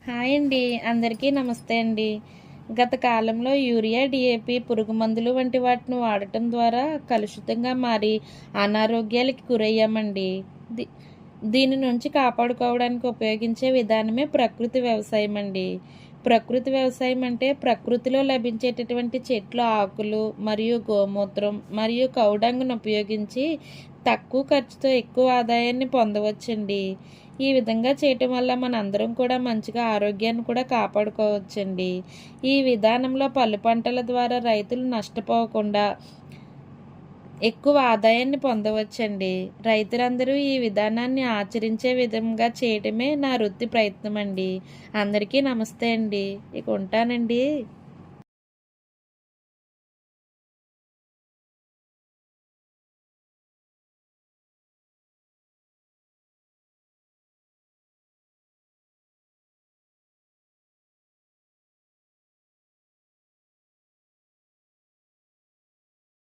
Hi అండి. అందరికీ నమస్తే అండి. గత కాలంలో యూరియా, డీఏపీ, పురుగు మందులు వంటి వాటిని వాడటం ద్వారా కలుషితంగా మారి అనారోగ్యాలకి గురయ్యామండి. ది దీని నుంచి కాపాడుకోవడానికి ఉపయోగించే విధానమే ప్రకృతి వ్యవసాయం అండి. ప్రకృతి వ్యవసాయం అంటే ప్రకృతిలో లభించేటటువంటి చెట్ల ఆకులు మరియు గోమూత్రం మరియు కౌడంగును ఉపయోగించి తక్కువ ఖర్చుతో ఎక్కువ ఆదాయాన్ని పొందవచ్చండి. ఈ విధంగా చేయటం వల్ల మనందరం కూడా మంచిగా ఆరోగ్యాన్ని కూడా కాపాడుకోవచ్చండి. ఈ విధానంలో పళ్ళు పంటల ద్వారా రైతులు నష్టపోకుండా ఎక్కువ ఆదాయాన్ని పొందవచ్చండి. రైతులందరూ ఈ విధానాన్ని ఆచరించే విధంగా చేయటమే నా వృత్తి ప్రయత్నం అండి. అందరికీ నమస్తే అండి. ఇక ఉంటానండి.